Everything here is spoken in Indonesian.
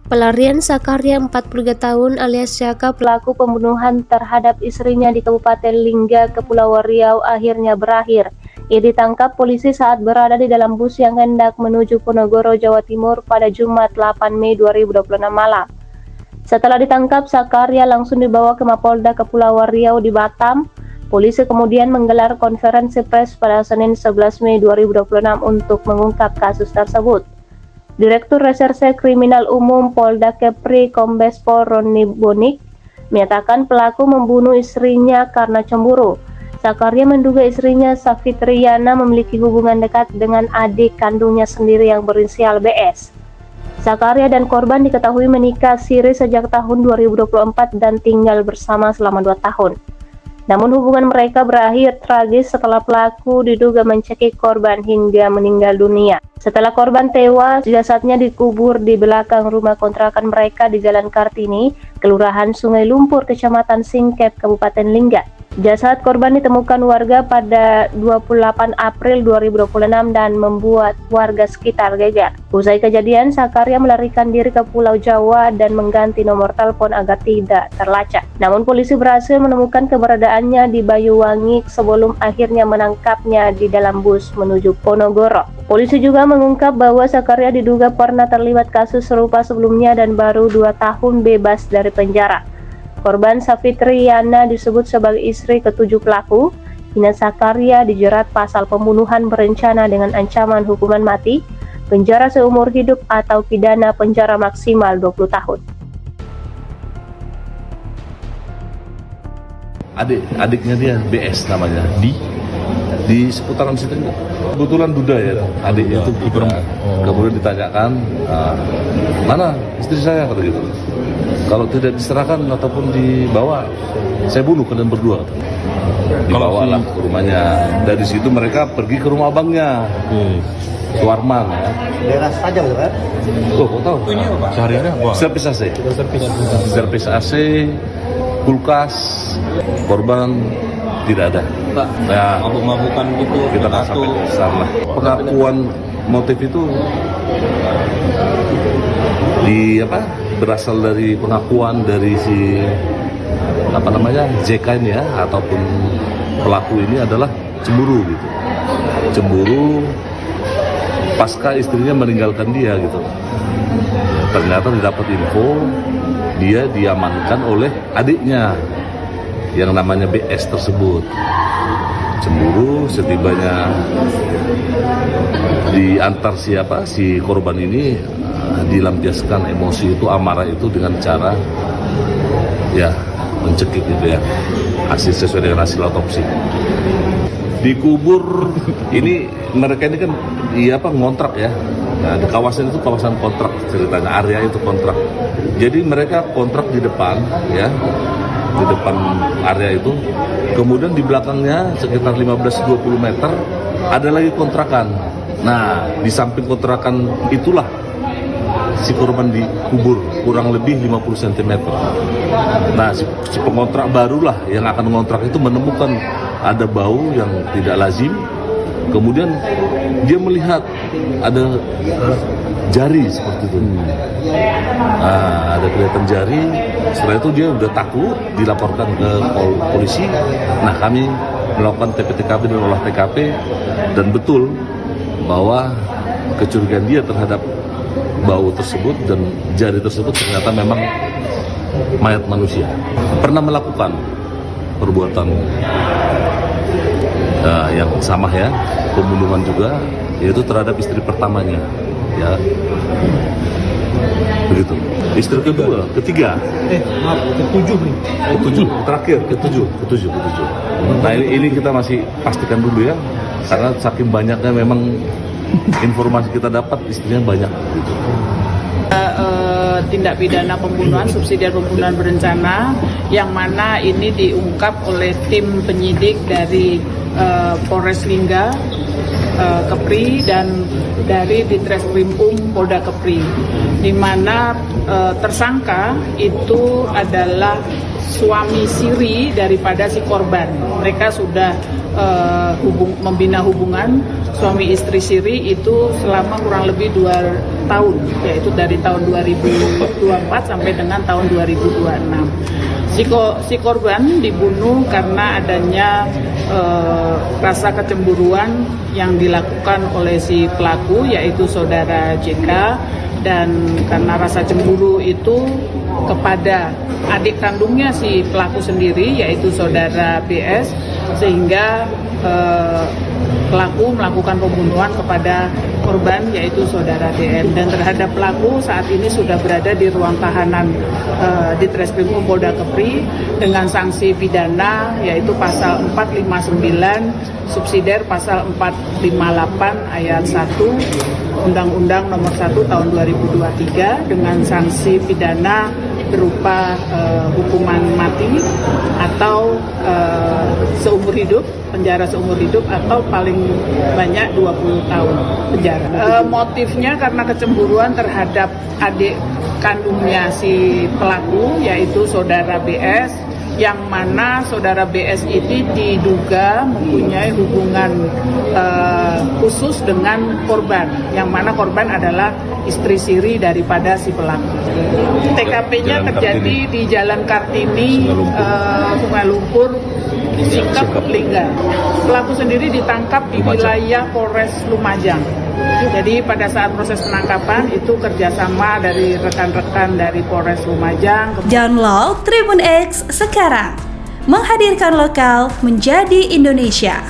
Pelarian Sakarya 43 tahun alias Syaka pelaku pembunuhan terhadap istrinya di Kabupaten Lingga, Kepulauan Riau akhirnya berakhir. Ia ditangkap polisi saat berada di dalam bus yang hendak menuju Ponorogo, Jawa Timur pada Jumat 8 Mei 2026 malam. Setelah ditangkap, Sakarya langsung dibawa ke Mapolda Kepulauan Riau di Batam. Polisi kemudian menggelar konferensi pers pada Senin 11 Mei 2026 untuk mengungkap kasus tersebut. Direktur Reserse Kriminal Umum Polda Kepri Kombes Pol Roni Bonik menyatakan pelaku membunuh istrinya karena cemburu. Sakarya menduga istrinya Safitriana memiliki hubungan dekat dengan adik kandungnya sendiri yang berinisial BS. Sakarya dan korban diketahui menikah siri sejak tahun 2024 dan tinggal bersama selama 2 tahun. Namun hubungan mereka berakhir tragis setelah pelaku diduga mencekik korban hingga meninggal dunia. Setelah korban tewas, jasadnya dikubur di belakang rumah kontrakan mereka di Jalan Kartini, Kelurahan Sungai Lumpur, Kecamatan Singkep, Kabupaten Lingga. Jasad korban ditemukan warga pada 28 April 2026 dan membuat warga sekitar geger. Usai kejadian, Sakarya melarikan diri ke Pulau Jawa dan mengganti nomor telepon agar tidak terlacak. Namun polisi berhasil menemukan keberadaannya di Banyuwangi sebelum akhirnya menangkapnya di dalam bus menuju Ponorogo. Polisi juga mengungkap bahwa Sakarya diduga pernah terlibat kasus serupa sebelumnya dan baru 2 tahun bebas dari penjara. Korban Safitriana disebut sebagai istri ke-7 pelaku. Kini Sakarya dijerat pasal pembunuhan berencana dengan ancaman hukuman mati, penjara seumur hidup atau pidana penjara maksimal 20 tahun. Adiknya dia BS namanya, di seputaran situ. Kebetulan duda ya, adiknya itu buda. Kemudian ditanyakan, mana istri saya, kata gitu. Kalau tidak diserahkan ataupun dibawa, saya bunuh kalian berdua. Dibawalah ke rumahnya. Dari situ mereka pergi ke rumah abangnya, Suwarman ya. Daerah Tajam kan? Oh, kok tahu? Ini apa? Sehari-hari apa? Servis AC. Servis AC, kulkas, korban tidak ada. Pak, Ya, mabuk-mabukan gitu, kita tak sampai ke sana. Pengakuan motif itu berasal dari pengakuan dari si JK ini ya, ataupun pelaku ini adalah cemburu gitu. Cemburu pasca istrinya meninggalkan dia gitu. Ternyata didapat info dia diamankan oleh adiknya yang namanya BS tersebut. Cemburu, setibanya diantar si korban ini dilampiaskan emosi itu, amarah itu dengan cara ya mencekik gitu ya, sesuai dengan hasil otopsi. Dikubur ini, mereka ini kan ngontrak ya. Nah, di kawasan itu kawasan kontrak ceritanya, area itu kontrak. Jadi mereka kontrak di depan ya, di depan area itu. Kemudian di belakangnya sekitar 15-20 meter ada lagi kontrakan. Nah, di samping kontrakan itulah si korban dikubur kurang lebih 50 cm. Nah, si pengontrak barulah yang akan mengontrak itu menemukan ada bau yang tidak lazim. Kemudian dia melihat ada jari seperti itu. Nah, ada kelihatan jari. Setelah itu dia udah takut, dilaporkan ke polisi. Nah, kami melakukan TPTKP dan olah TKP, dan betul bahwa kecurigaan dia terhadap bau tersebut dan jari tersebut ternyata memang mayat manusia. Pernah melakukan perbuatan yang sama ya, pembunuhan juga, yaitu terhadap istri pertamanya ya, begitu. Istri kedua, ketiga, Ketujuh nih. ketujuh, terakhir ketujuh. Nah, ini kita masih pastikan dulu ya, karena saking banyaknya memang informasi kita dapat, istrinya banyak gitu. Tindak pidana pembunuhan, subsidiar pembunuhan berencana, yang mana ini diungkap oleh tim penyidik dari Polres Lingga, Kepri, dan dari Ditreskrimum Polda Kepri, di mana tersangka itu adalah suami siri daripada si korban. Mereka sudah membina hubungan suami istri siri itu selama kurang lebih 2 tahun, yaitu dari tahun 2024 sampai dengan tahun 2026. Si korban dibunuh karena adanya rasa kecemburuan yang dilakukan oleh si pelaku, yaitu saudara JK, dan karena rasa cemburu itu kepada adik kandungnya si pelaku sendiri, yaitu saudara BS, sehingga pelaku melakukan pembunuhan kepada korban, yaitu saudara DM, dan terhadap pelaku saat ini sudah berada di ruang tahanan di Treskrimum Polda Kepri dengan sanksi pidana yaitu pasal 459 subsidiar pasal 458 ayat 1 Undang-Undang Nomor 1 Tahun 2023 dengan sanksi pidana berupa hukuman mati atau seumur hidup, penjara seumur hidup, atau paling banyak 20 tahun penjara. Motifnya karena kecemburuan terhadap adik kandungnya si pelaku, yaitu saudara BS, yang mana saudara BS ini diduga mempunyai hubungan khusus dengan korban, yang mana korban adalah istri siri daripada si pelaku. TKP-nya terjadi di Jalan Kartini, Sungai Lumpur, Sikap, Lingga. Pelaku sendiri ditangkap di wilayah Polres Lumajang. Jadi pada saat proses penangkapan itu kerjasama dari rekan-rekan dari Polres Lumajang. Download Tribun X sekarang, menghadirkan lokal menjadi Indonesia.